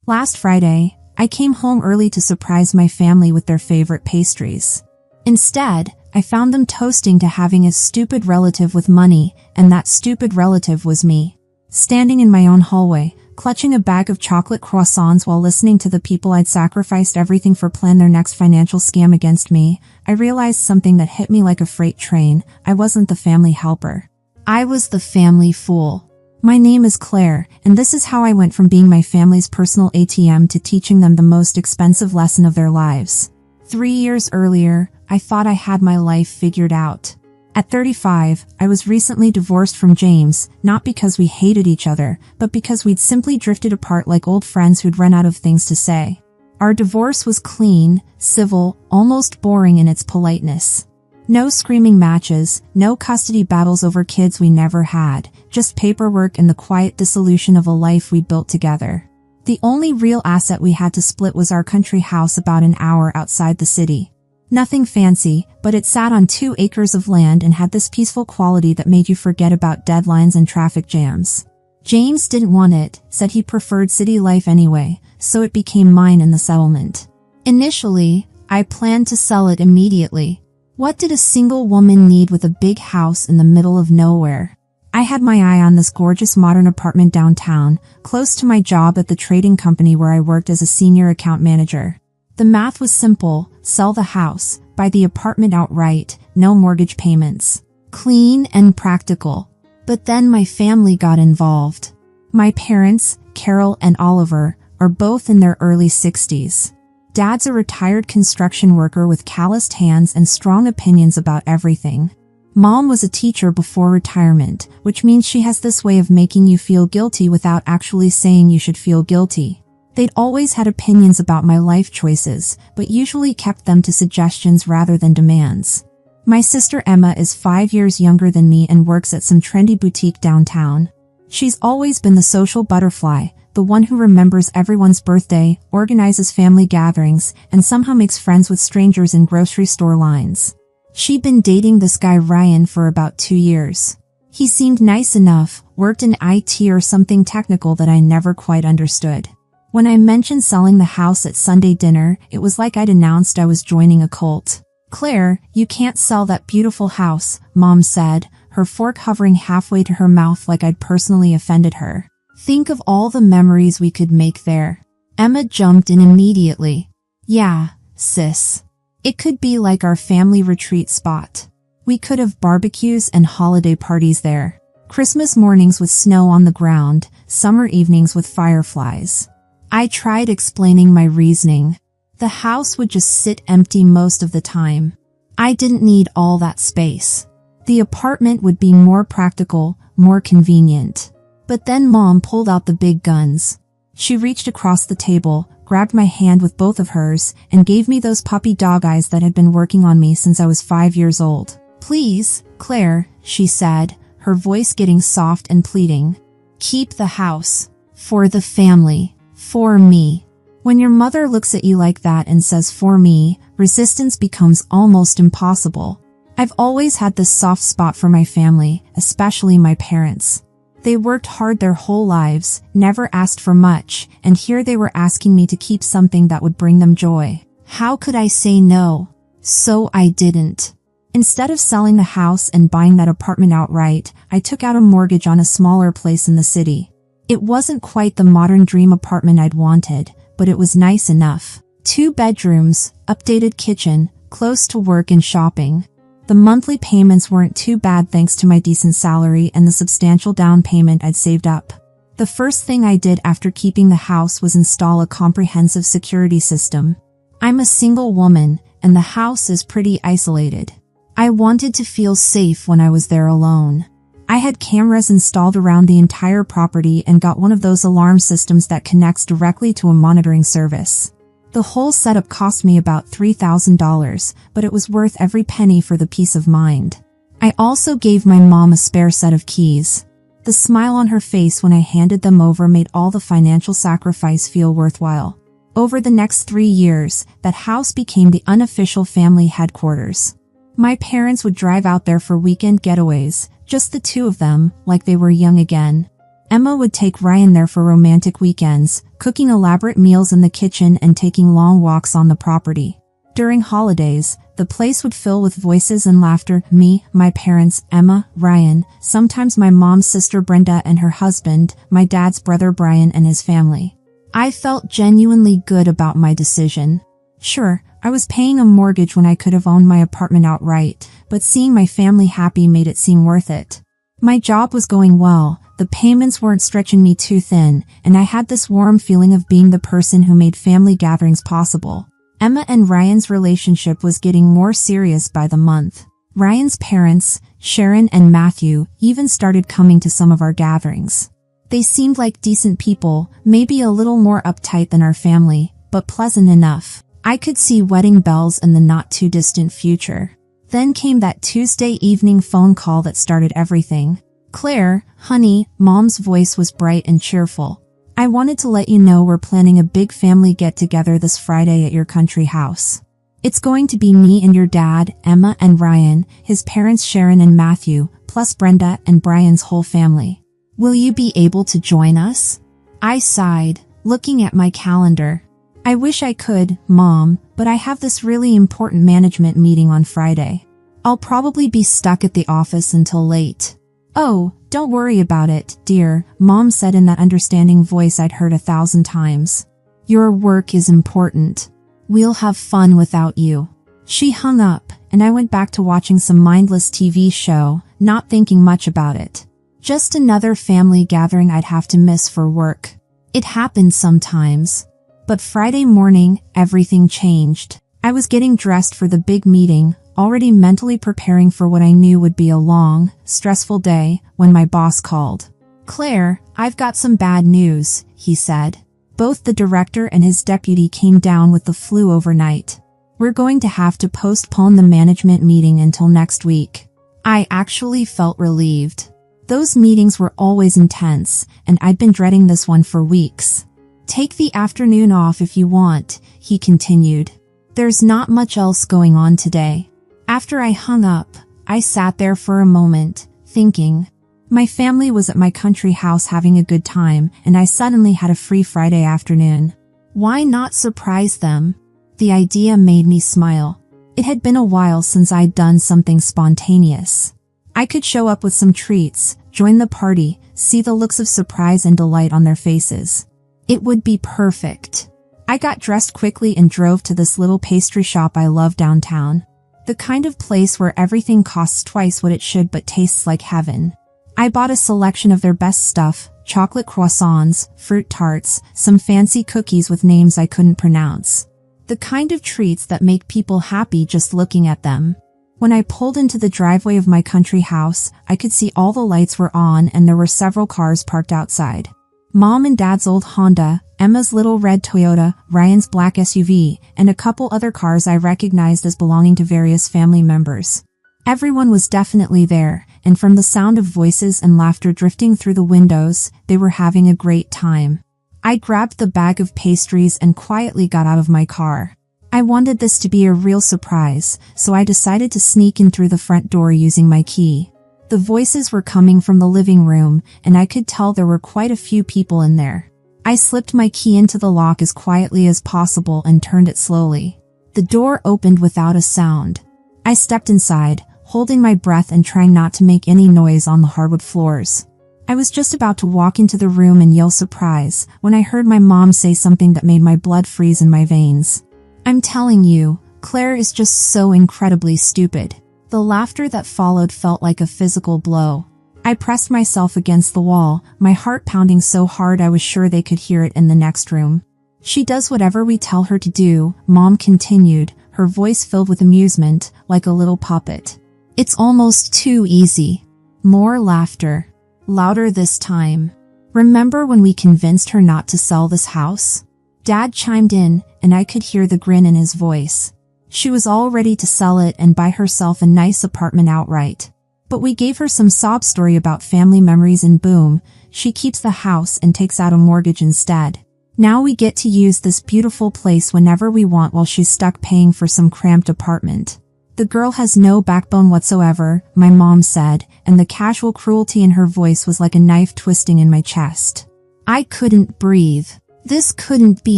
Last Friday, I came home early to surprise my family with their favorite pastries. Instead, I found them toasting to having a stupid relative with money, and that stupid relative was me. Standing in my own hallway, clutching a bag of chocolate croissants while listening to the people I'd sacrificed everything for plan their next financial scam against me, I realized something that hit me like a freight train. I wasn't the family helper. I was the family fool. My name is Claire, and this is how I went from being my family's personal ATM to teaching them the most expensive lesson of their lives. 3 years earlier, I thought I had my life figured out. At 35, I was recently divorced from James, not because we hated each other, but because we'd simply drifted apart like old friends who'd run out of things to say. Our divorce was clean, civil, almost boring in its politeness. No screaming matches, no custody battles over kids we never had, just paperwork and the quiet dissolution of a life we built together. The only real asset we had to split was our country house about an hour outside the city. Nothing fancy, but it sat on 2 acres of land and had this peaceful quality that made you forget about deadlines and traffic jams. James didn't want it, said he preferred city life anyway, so it became mine in the settlement. Initially, I planned to sell it immediately. What did a single woman need with a big house in the middle of nowhere? I had my eye on this gorgeous modern apartment downtown, close to my job at the trading company where I worked as a senior account manager. The math was simple: sell the house, buy the apartment outright, no mortgage payments. Clean and practical. But then my family got involved. My parents, Carol and Oliver, are both in their early 60s. Dad's a retired construction worker with calloused hands and strong opinions about everything. Mom was a teacher before retirement, which means she has this way of making you feel guilty without actually saying you should feel guilty. They'd always had opinions about my life choices, but usually kept them to suggestions rather than demands. My sister Emma is 5 years younger than me and works at some trendy boutique downtown. She's always been the social butterfly, the one who remembers everyone's birthday, organizes family gatherings, and somehow makes friends with strangers in grocery store lines. She'd been dating this guy Ryan for about 2 years. He seemed nice enough, worked in IT or something technical that I never quite understood. When I mentioned selling the house at Sunday dinner, it was like I'd announced I was joining a cult. "Claire, you can't sell that beautiful house," Mom said, her fork hovering halfway to her mouth like I'd personally offended her. "Think of all the memories we could make there." Emma jumped in immediately. "Yeah, sis. It could be like our family retreat spot. We could have barbecues and holiday parties there. Christmas mornings with snow on the ground, summer evenings with fireflies." I tried explaining my reasoning. The house would just sit empty most of the time. I didn't need all that space. The apartment would be more practical, more convenient. But then Mom pulled out the big guns. She reached across the table, grabbed my hand with both of hers, and gave me those puppy dog eyes that had been working on me since I was 5 years old. "Please, Claire," she said, her voice getting soft and pleading. "Keep the house. For the family. For me." When your mother looks at you like that and says "for me," resistance becomes almost impossible. I've always had this soft spot for my family, especially my parents. They worked hard their whole lives, never asked for much, and here they were asking me to keep something that would bring them joy. How could I say no? So I didn't. Instead of selling the house and buying that apartment outright, I took out a mortgage on a smaller place in the city. It wasn't quite the modern dream apartment I'd wanted, but it was nice enough. 2 bedrooms, updated kitchen, close to work and shopping. The monthly payments weren't too bad thanks to my decent salary and the substantial down payment I'd saved up. The first thing I did after keeping the house was install a comprehensive security system. I'm a single woman, and the house is pretty isolated. I wanted to feel safe when I was there alone. I had cameras installed around the entire property and got one of those alarm systems that connects directly to a monitoring service. The whole setup cost me about $3,000, but it was worth every penny for the peace of mind. I also gave my mom a spare set of keys. The smile on her face when I handed them over made all the financial sacrifice feel worthwhile. Over the next 3 years, that house became the unofficial family headquarters. My parents would drive out there for weekend getaways, just the 2 of them, like they were young again. Emma would take Ryan there for romantic weekends, cooking elaborate meals in the kitchen and taking long walks on the property. During holidays, the place would fill with voices and laughter, me, my parents, Emma, Ryan, sometimes my mom's sister Brenda and her husband, my dad's brother Brian and his family. I felt genuinely good about my decision. Sure, I was paying a mortgage when I could have owned my apartment outright, but seeing my family happy made it seem worth it. My job was going well, the payments weren't stretching me too thin, and I had this warm feeling of being the person who made family gatherings possible. Emma and Ryan's relationship was getting more serious by the month. Ryan's parents, Sharon and Matthew, even started coming to some of our gatherings. They seemed like decent people, maybe a little more uptight than our family, but pleasant enough. I could see wedding bells in the not-too-distant future. Then came that Tuesday evening phone call that started everything. "Claire, honey," Mom's voice was bright and cheerful. "I wanted to let you know we're planning a big family get-together this Friday at your country house. It's going to be me and your dad, Emma and Ryan, his parents Sharon and Matthew, plus Brenda and Brian's whole family. Will you be able to join us?" I sighed, looking at my calendar. "I wish I could, Mom, but I have this really important management meeting on Friday. I'll probably be stuck at the office until late." "Oh, don't worry about it, dear," Mom said in that understanding voice I'd heard 1,000 times. "Your work is important. We'll have fun without you." She hung up, and I went back to watching some mindless TV show, not thinking much about it. Just another family gathering I'd have to miss for work. It happens sometimes. But Friday morning, everything changed. I was getting dressed for the big meeting, already mentally preparing for what I knew would be a long, stressful day, when my boss called. "Claire, I've got some bad news," he said. Both the director and his deputy came down with the flu overnight. "We're going to have to postpone the management meeting until next week." I actually felt relieved. Those meetings were always intense, and I'd been dreading this one for weeks. "Take the afternoon off if you want," he continued. "There's not much else going on today." After I hung up, I sat there for a moment, thinking. My family was at my country house having a good time, and I suddenly had a free Friday afternoon. Why not surprise them? The idea made me smile. It had been a while since I'd done something spontaneous. I could show up with some treats, join the party, see the looks of surprise and delight on their faces. It would be perfect. I got dressed quickly and drove to this little pastry shop I love downtown. The kind of place where everything costs twice what it should but tastes like heaven. I bought a selection of their best stuff, chocolate croissants, fruit tarts, some fancy cookies with names I couldn't pronounce. The kind of treats that make people happy just looking at them. When I pulled into the driveway of my country house, I could see all the lights were on and there were several cars parked outside. Mom and Dad's old Honda, Emma's little red Toyota, Ryan's black SUV, and a couple other cars I recognized as belonging to various family members. Everyone was definitely there, and from the sound of voices and laughter drifting through the windows, they were having a great time. I grabbed the bag of pastries and quietly got out of my car. I wanted this to be a real surprise, so I decided to sneak in through the front door using my key. The voices were coming from the living room, and I could tell there were quite a few people in there. I slipped my key into the lock as quietly as possible and turned it slowly. The door opened without a sound. I stepped inside, holding my breath and trying not to make any noise on the hardwood floors. I was just about to walk into the room and yell surprise when I heard my mom say something that made my blood freeze in my veins. "I'm telling you, Claire is just so incredibly stupid." The laughter that followed felt like a physical blow. I pressed myself against the wall, my heart pounding so hard I was sure they could hear it in the next room. "She does whatever we tell her to do," Mom continued, her voice filled with amusement, like a little puppet. "It's almost too easy." More laughter. Louder this time. "Remember when we convinced her not to sell this house?" Dad chimed in, and I could hear the grin in his voice. She was all ready to sell it and buy herself a nice apartment outright. But we gave her some sob story about family memories and boom, she keeps the house and takes out a mortgage instead. Now we get to use this beautiful place whenever we want while she's stuck paying for some cramped apartment. The girl has no backbone whatsoever, my mom said, and the casual cruelty in her voice was like a knife twisting in my chest. I couldn't breathe. This couldn't be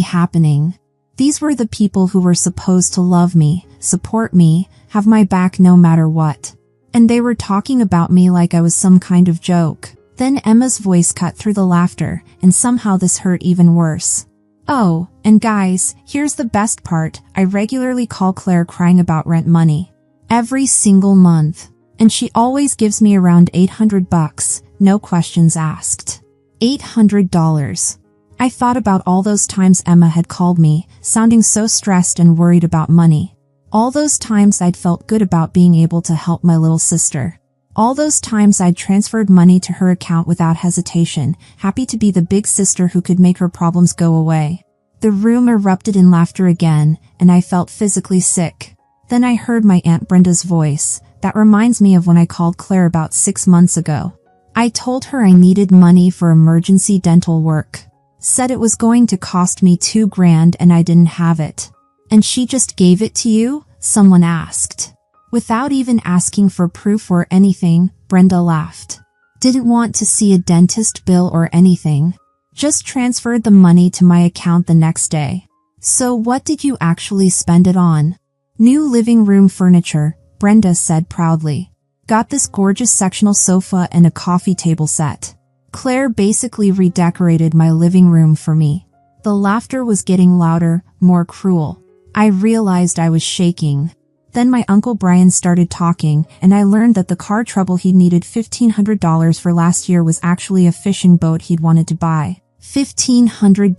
happening. These were the people who were supposed to love me, support me, have my back no matter what. And they were talking about me like I was some kind of joke. Then Emma's voice cut through the laughter, and somehow this hurt even worse. Oh, and guys, here's the best part. I regularly call Claire crying about rent money. Every single month. And she always gives me around $800, no questions asked. $800. I thought about all those times Emma had called me, sounding so stressed and worried about money. All those times I'd felt good about being able to help my little sister. All those times I'd transferred money to her account without hesitation, happy to be the big sister who could make her problems go away. The room erupted in laughter again, and I felt physically sick. Then I heard my Aunt Brenda's voice. That reminds me of when I called Claire about 6 months ago. I told her I needed money for emergency dental work. Said it was going to cost me $2,000 and I didn't have it. And she just gave it to you? Someone asked. Without even asking for proof or anything, Brenda laughed. Didn't want to see a dentist bill or anything. Just transferred the money to my account the next day. So what did you actually spend it on? New living room furniture, Brenda said proudly. Got this gorgeous sectional sofa and a coffee table set. Claire basically redecorated my living room for me. The laughter was getting louder, more cruel. I realized I was shaking. Then my Uncle Brian started talking, and I learned that the car trouble he'd needed $1,500 for last year was actually a fishing boat he'd wanted to buy. $1,500.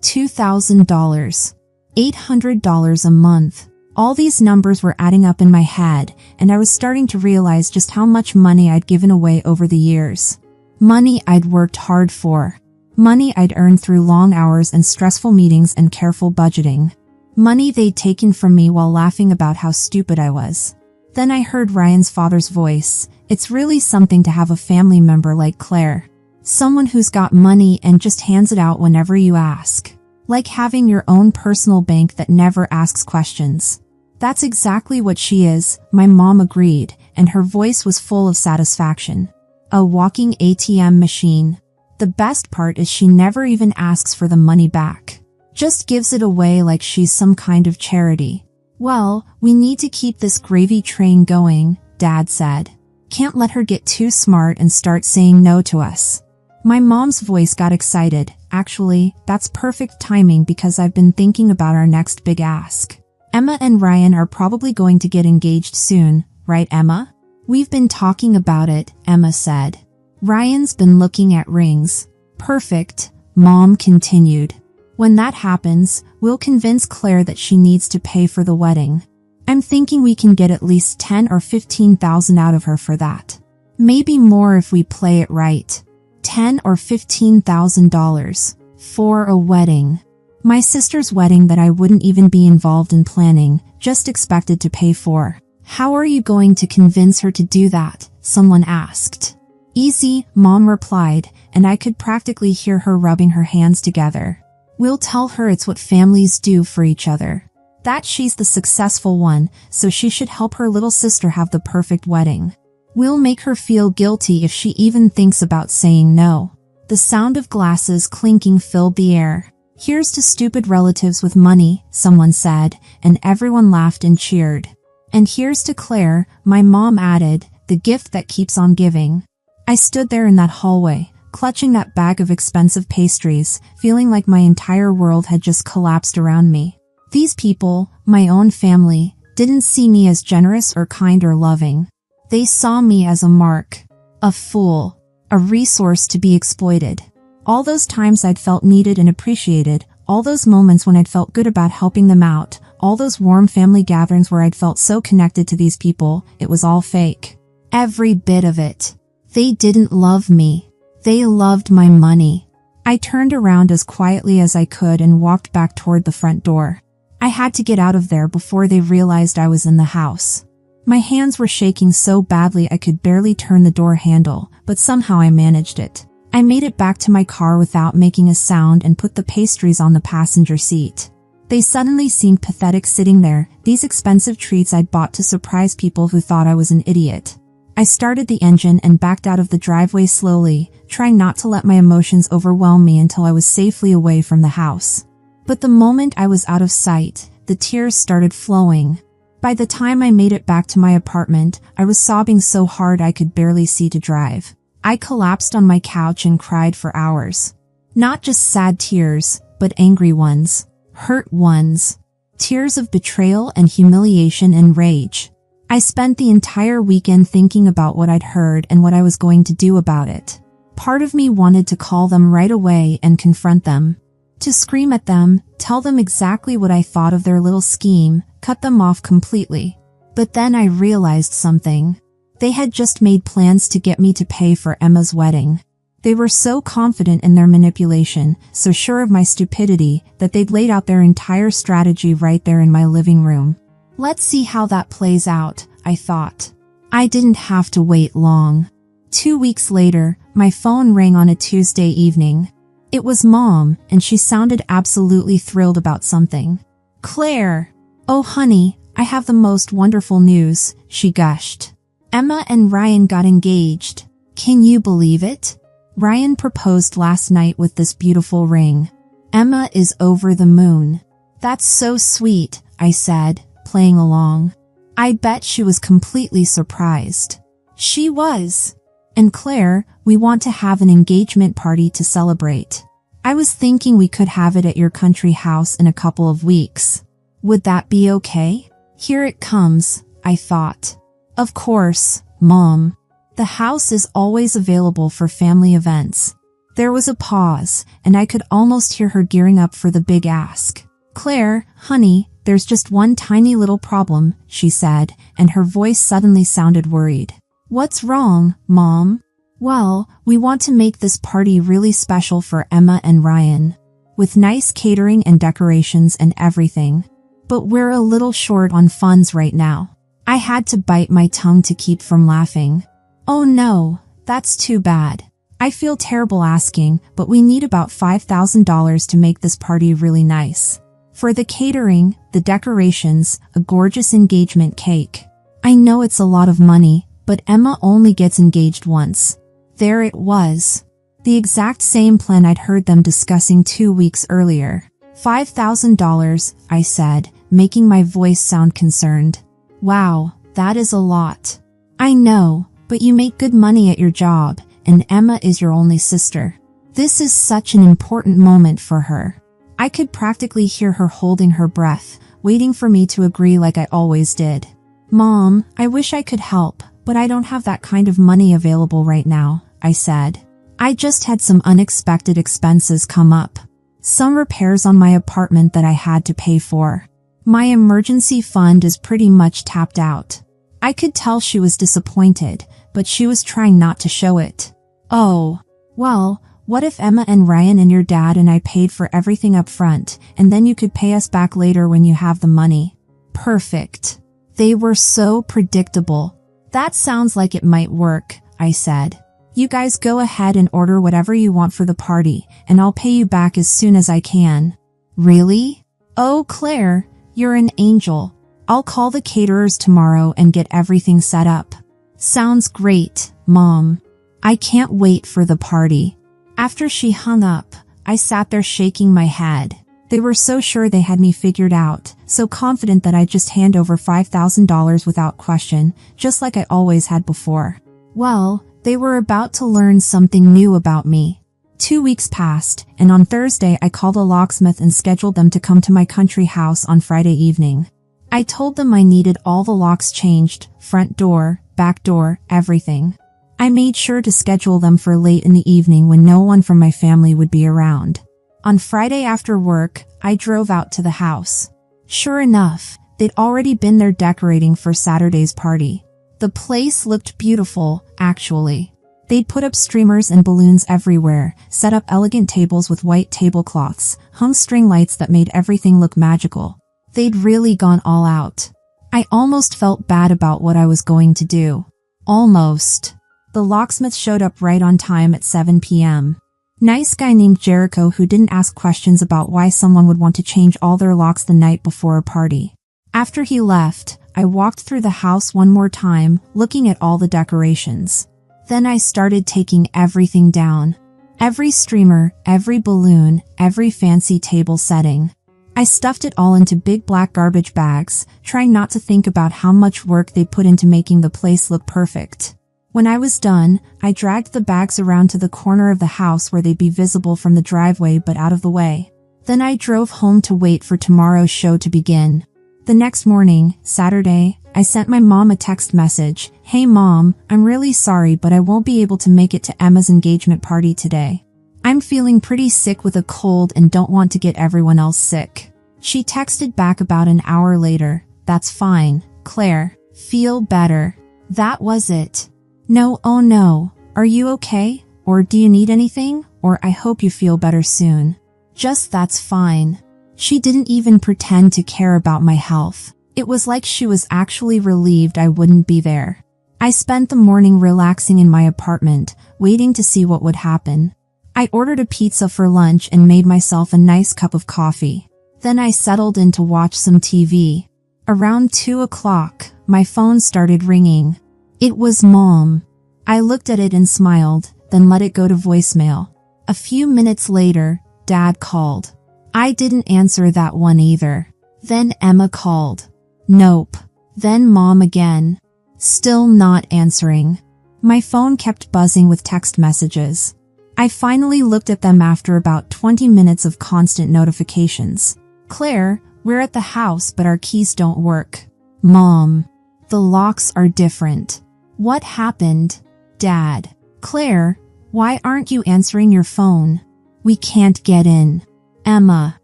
$2,000. $800 a month. All these numbers were adding up in my head, and I was starting to realize just how much money I'd given away over the years. Money I'd worked hard for. Money I'd earned through long hours and stressful meetings and careful budgeting. Money they'd taken from me while laughing about how stupid I was. Then I heard Ryan's father's voice. It's really something to have a family member like Claire. Someone who's got money and just hands it out whenever you ask. Like having your own personal bank that never asks questions. That's exactly what she is, my mom agreed, and her voice was full of satisfaction. A walking ATM machine. The best part is she never even asks for the money back. Just gives it away like she's some kind of charity. Well, we need to keep this gravy train going, Dad said. Can't let her get too smart and start saying no to us. My mom's voice got excited. Actually, that's perfect timing because I've been thinking about our next big ask. Emma and Ryan are probably going to get engaged soon, right Emma? We've been talking about it, Emma said. Ryan's been looking at rings. Perfect, Mom continued. When that happens, we'll convince Claire that she needs to pay for the wedding. I'm thinking we can get at least $10,000 or $15,000 out of her for that. Maybe more if we play it right. $10,000 or $15,000 for a wedding. My sister's wedding that I wouldn't even be involved in planning, just expected to pay for. How are you going to convince her to do that? Someone asked. Easy, Mom replied, and I could practically hear her rubbing her hands together. We'll tell her it's what families do for each other. That she's the successful one, so she should help her little sister have the perfect wedding. We'll make her feel guilty if she even thinks about saying no. The sound of glasses clinking filled the air. Here's to stupid relatives with money, someone said, and everyone laughed and cheered. And here's to Claire, my mom added, the gift that keeps on giving. I stood there in that hallway, clutching that bag of expensive pastries, feeling like my entire world had just collapsed around me. These people, my own family, didn't see me as generous or kind or loving. They saw me as a mark, a fool, a resource to be exploited. All those times I'd felt needed and appreciated, all those moments when I'd felt good about helping them out, all those warm family gatherings where I'd felt so connected to these people, it was all fake. Every bit of it. They didn't love me. They loved my money. I turned around as quietly as I could and walked back toward the front door. I had to get out of there before they realized I was in the house. My hands were shaking so badly I could barely turn the door handle, but somehow I managed it. I made it back to my car without making a sound and put the pastries on the passenger seat. They suddenly seemed pathetic sitting there, these expensive treats I'd bought to surprise people who thought I was an idiot. I started the engine and backed out of the driveway slowly, trying not to let my emotions overwhelm me until I was safely away from the house. But the moment I was out of sight, the tears started flowing. By the time I made it back to my apartment, I was sobbing so hard I could barely see to drive. I collapsed on my couch and cried for hours. Not just sad tears, but angry ones. Hurt ones. Tears of betrayal and humiliation and rage. I spent the entire weekend thinking about what I'd heard and what I was going to do about it. Part of me wanted to call them right away and confront them. To scream at them, tell them exactly what I thought of their little scheme, cut them off completely. But then I realized something. They had just made plans to get me to pay for Emma's wedding. They were so confident in their manipulation, so sure of my stupidity, that they'd laid out their entire strategy right there in my living room. Let's see how that plays out, I thought. I didn't have to wait long. 2 weeks later, my phone rang on a Tuesday evening. It was Mom, and she sounded absolutely thrilled about something. "Claire! Oh honey, I have the most wonderful news," she gushed. "Emma and Ryan got engaged. Can you believe it? Ryan proposed last night with this beautiful ring. Emma is over the moon." "That's so sweet," I said, playing along. I bet she was completely surprised. She was. "And Claire, we want to have an engagement party to celebrate. I was thinking we could have it at your country house in a couple of weeks. Would that be okay?" "Here it comes," I thought. "Of course, Mom. The house is always available for family events." There was a pause, and I could almost hear her gearing up for the big ask. "Claire, honey, there's just one tiny little problem," she said, and her voice suddenly sounded worried. "What's wrong, Mom?" "Well, we want to make this party really special for Emma and Ryan, with nice catering and decorations and everything. But we're a little short on funds right now." I had to bite my tongue to keep from laughing. "Oh no, that's too bad. I feel terrible asking, but we need about $5,000 to make this party really nice. For the catering, the decorations, a gorgeous engagement cake. I know it's a lot of money, but Emma only gets engaged once." There it was. The exact same plan I'd heard them discussing 2 weeks earlier. $5,000, I said, making my voice sound concerned. "Wow, that is a lot." "I know, but you make good money at your job, and Emma is your only sister. This is such an important moment for her." I could practically hear her holding her breath, waiting for me to agree like I always did. "Mom, I wish I could help, but I don't have that kind of money available right now," I said. "I just had some unexpected expenses come up. Some repairs on my apartment that I had to pay for. My emergency fund is pretty much tapped out." I could tell she was disappointed, but she was trying not to show it. "Oh, well, what if Emma and Ryan and your dad and I paid for everything up front, and then you could pay us back later when you have the money?" Perfect. They were so predictable. "That sounds like it might work," I said. "You guys go ahead and order whatever you want for the party, and I'll pay you back as soon as I can." "Really? Oh, Claire, you're an angel. I'll call the caterers tomorrow and get everything set up." "Sounds great, Mom. I can't wait for the party." After she hung up, I sat there shaking my head. They were so sure they had me figured out, so confident that I'd just hand over $5,000 without question, just like I always had before. Well, they were about to learn something new about me. 2 weeks passed, and on Thursday I called a locksmith and scheduled them to come to my country house on Friday evening. I told them I needed all the locks changed, front door, back door, everything. I made sure to schedule them for late in the evening when no one from my family would be around. On Friday after work, I drove out to the house. Sure enough, they'd already been there decorating for Saturday's party. The place looked beautiful, actually. They'd put up streamers and balloons everywhere, set up elegant tables with white tablecloths, hung string lights that made everything look magical. They'd really gone all out. I almost felt bad about what I was going to do. Almost. The locksmith showed up right on time at 7 p.m. Nice guy named Jericho who didn't ask questions about why someone would want to change all their locks the night before a party. After he left, I walked through the house one more time, looking at all the decorations. Then I started taking everything down. Every streamer, every balloon, every fancy table setting. I stuffed it all into big black garbage bags, trying not to think about how much work they put into making the place look perfect. When I was done, I dragged the bags around to the corner of the house where they'd be visible from the driveway but out of the way. Then I drove home to wait for tomorrow's show to begin. The next morning, Saturday, I sent my mom a text message. Hey mom, I'm really sorry but I won't be able to make it to Emma's engagement party today. I'm feeling pretty sick with a cold and don't want to get everyone else sick. She texted back about an hour later. That's fine, Claire. Feel better. That was it. No, oh no. Are you okay? Or do you need anything? Or I hope you feel better soon. Just that's fine. She didn't even pretend to care about my health. It was like she was actually relieved I wouldn't be there. I spent the morning relaxing in my apartment, waiting to see what would happen. I ordered a pizza for lunch and made myself a nice cup of coffee. Then I settled in to watch some TV. Around 2 o'clock, my phone started ringing. It was Mom. I looked at it and smiled, then let it go to voicemail. A few minutes later, Dad called. I didn't answer that one either. Then Emma called. Nope. Then Mom again. Still not answering. My phone kept buzzing with text messages. I finally looked at them after about 20 minutes of constant notifications. Claire, we're at the house but our keys don't work. Mom. The locks are different. What happened? Dad. Claire, why aren't you answering your phone? We can't get in. Emma.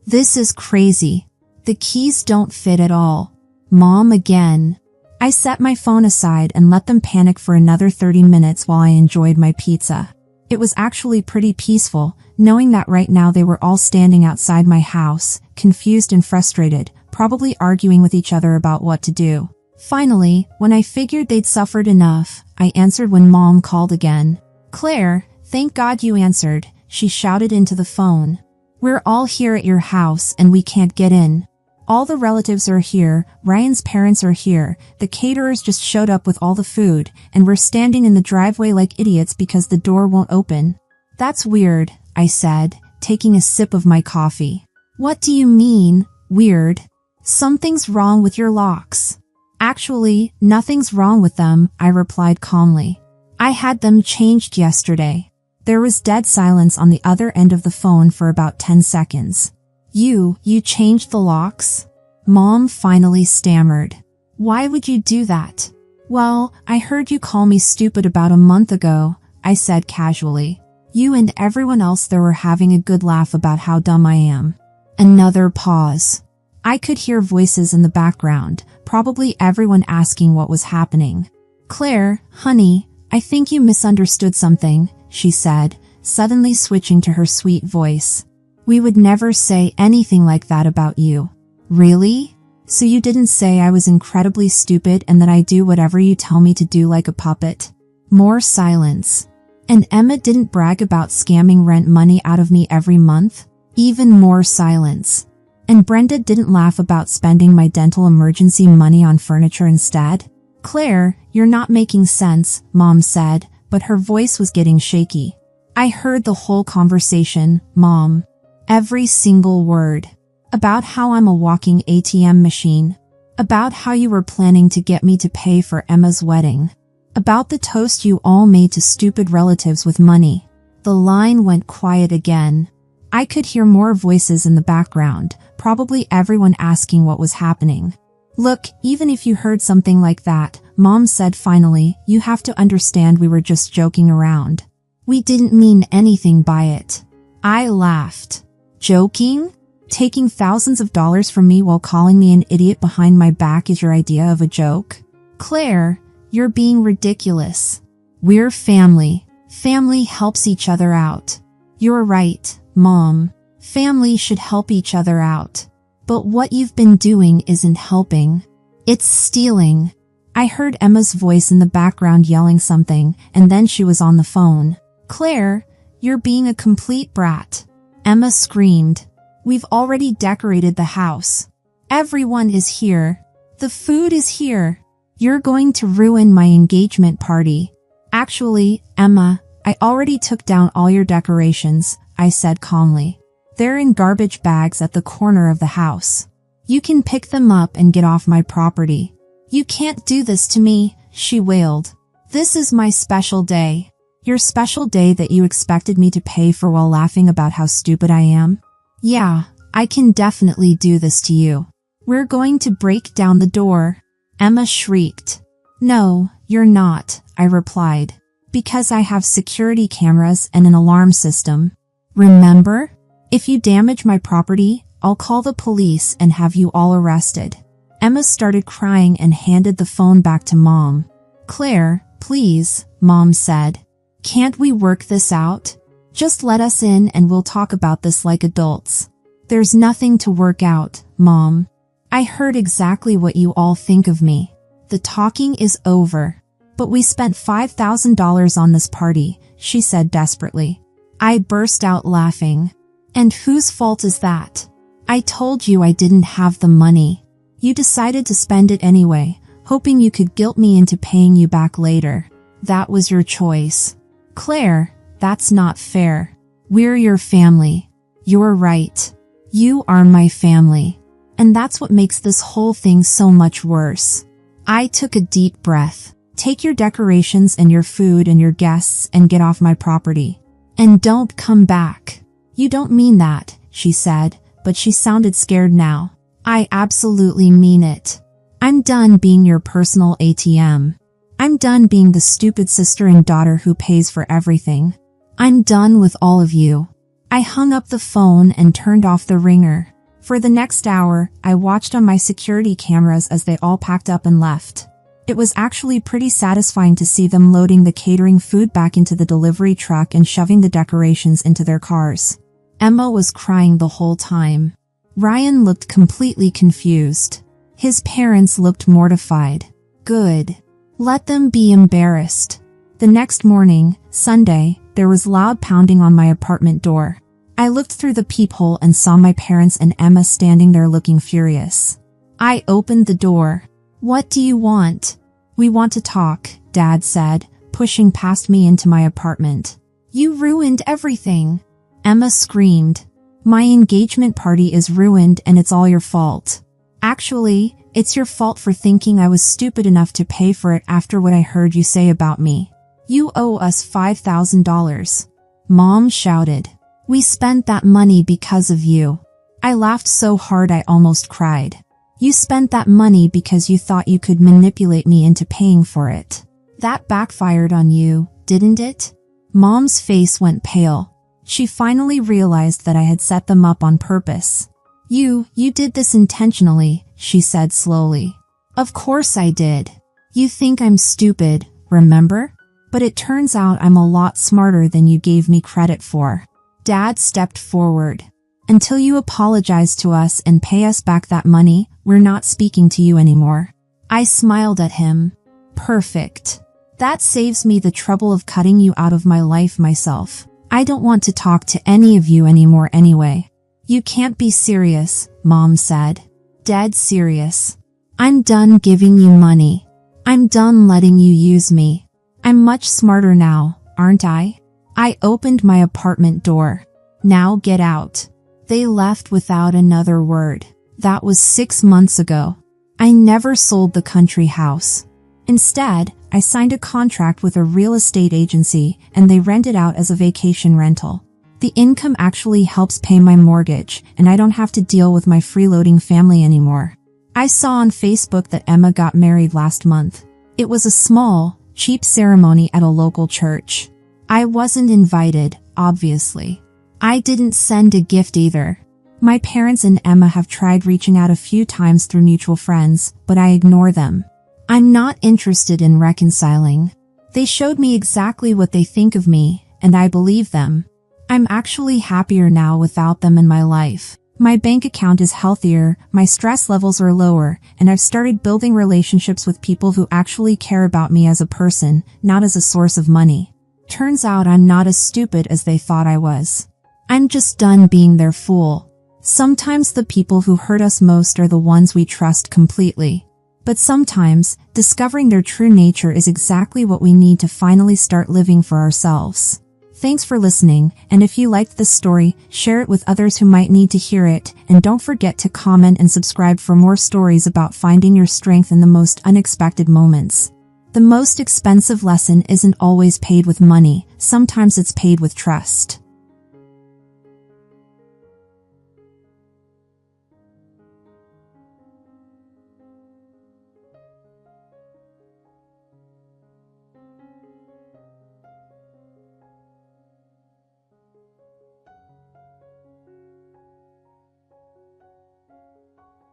This is crazy. The keys don't fit at all. Mom again. I set my phone aside and let them panic for another 30 minutes while I enjoyed my pizza. It was actually pretty peaceful, knowing that right now they were all standing outside my house, confused and frustrated, probably arguing with each other about what to do. Finally, when I figured they'd suffered enough, I answered when Mom called again. Claire, thank God you answered, she shouted into the phone. We're all here at your house and we can't get in. All the relatives are here, Ryan's parents are here, the caterers just showed up with all the food, and we're standing in the driveway like idiots because the door won't open. That's weird, I said, taking a sip of my coffee. What do you mean, weird? Something's wrong with your locks. Actually, nothing's wrong with them, I replied calmly. I had them changed yesterday. There was dead silence on the other end of the phone for about 10 seconds. You changed the locks? Mom finally stammered. Why would you do that? Well, I heard you call me stupid about a month ago, I said casually. You and everyone else there were having a good laugh about how dumb I am. Another pause. I could hear voices in the background, probably everyone asking what was happening. Claire, honey, I think you misunderstood something, she said, suddenly switching to her sweet voice. We would never say anything like that about you. Really? So you didn't say I was incredibly stupid and that I do whatever you tell me to do like a puppet? More silence. And Emma didn't brag about scamming rent money out of me every month? Even more silence. And Brenda didn't laugh about spending my dental emergency money on furniture instead? Claire, you're not making sense, Mom said, but her voice was getting shaky. I heard the whole conversation, Mom. Every single word. About how I'm a walking ATM machine. About how you were planning to get me to pay for Emma's wedding. About the toast you all made to stupid relatives with money. The line went quiet again. I could hear more voices in the background, probably everyone asking what was happening. Look, even if you heard something like that, Mom said finally, you have to understand we were just joking around. We didn't mean anything by it. I laughed. Joking? Taking thousands of dollars from me while calling me an idiot behind my back is your idea of a joke? Claire, you're being ridiculous. We're family. Family helps each other out. You're right, Mom. Family should help each other out. But what you've been doing isn't helping. It's stealing. I heard Emma's voice in the background yelling something, and then she was on the phone. Claire, You're being a complete brat. Emma screamed. We've already decorated the house. Everyone is here. The food is here. You're going to ruin my engagement party. Actually, Emma, I already took down all your decorations, I said calmly. They're in garbage bags at the corner of the house. You can pick them up and get off my property. You can't do this to me, she wailed. This is my special day. Your special day that you expected me to pay for while laughing about how stupid I am? Yeah, I can definitely do this to you. We're going to break down the door. Emma shrieked. No, you're not, I replied. Because I have security cameras and an alarm system. Remember? If you damage my property, I'll call the police and have you all arrested. Emma started crying and handed the phone back to Mom. Claire, please, Mom said. Can't we work this out? Just let us in and we'll talk about this like adults. There's nothing to work out, Mom. I heard exactly what you all think of me. The talking is over. But we spent $5,000 on this party, she said desperately. I burst out laughing. And whose fault is that? I told you I didn't have the money. You decided to spend it anyway, hoping you could guilt me into paying you back later. That was your choice. Claire, that's not fair. We're your family. You're right. You are my family. And that's what makes this whole thing so much worse. I took a deep breath. Take your decorations and your food and your guests and get off my property. And don't come back. You don't mean that, she said, but she sounded scared now. I absolutely mean it. I'm done being your personal ATM. I'm done being the stupid sister and daughter who pays for everything. I'm done with all of you. I hung up the phone and turned off the ringer. For the next hour, I watched on my security cameras as they all packed up and left. It was actually pretty satisfying to see them loading the catering food back into the delivery truck and shoving the decorations into their cars. Emma was crying the whole time. Ryan looked completely confused. His parents looked mortified. Good. Let them be embarrassed. The next morning, Sunday, there was loud pounding on my apartment door. I looked through the peephole and saw my parents and Emma standing there looking furious. I opened the door. What do you want? We want to talk, Dad said, pushing past me into my apartment. You ruined everything. Emma screamed. My engagement party is ruined and it's all your fault. Actually, it's your fault for thinking I was stupid enough to pay for it after what I heard you say about me. You owe us $5,000. Mom shouted. We spent that money because of you. I laughed so hard I almost cried. You spent that money because you thought you could manipulate me into paying for it. That backfired on you, didn't it? Mom's face went pale. She finally realized that I had set them up on purpose. You did this intentionally, she said slowly. Of course I did. You think I'm stupid, remember? But it turns out I'm a lot smarter than you gave me credit for. Dad stepped forward. Until you apologize to us and pay us back that money, we're not speaking to you anymore. I smiled at him. Perfect. That saves me the trouble of cutting you out of my life myself. I don't want to talk to any of you anymore anyway. You can't be serious, Mom said. Dead serious. I'm done giving you money. I'm done letting you use me. I'm much smarter now, aren't I? I opened my apartment door. Now get out. They left without another word. That was 6 months ago. I never sold the country house. Instead, I signed a contract with a real estate agency and they rent it out as a vacation rental. The income actually helps pay my mortgage and I don't have to deal with my freeloading family anymore. I saw on Facebook that Emma got married last month. It was a small, cheap ceremony at a local church. I wasn't invited, obviously. I didn't send a gift either. My parents and Emma have tried reaching out a few times through mutual friends, but I ignore them. I'm not interested in reconciling. They showed me exactly what they think of me, and I believe them. I'm actually happier now without them in my life. My bank account is healthier, my stress levels are lower, and I've started building relationships with people who actually care about me as a person, not as a source of money. Turns out I'm not as stupid as they thought I was. I'm just done being their fool. Sometimes the people who hurt us most are the ones we trust completely. But sometimes, discovering their true nature is exactly what we need to finally start living for ourselves. Thanks for listening, and if you liked this story, share it with others who might need to hear it, and don't forget to comment and subscribe for more stories about finding your strength in the most unexpected moments. The most expensive lesson isn't always paid with money, sometimes it's paid with trust.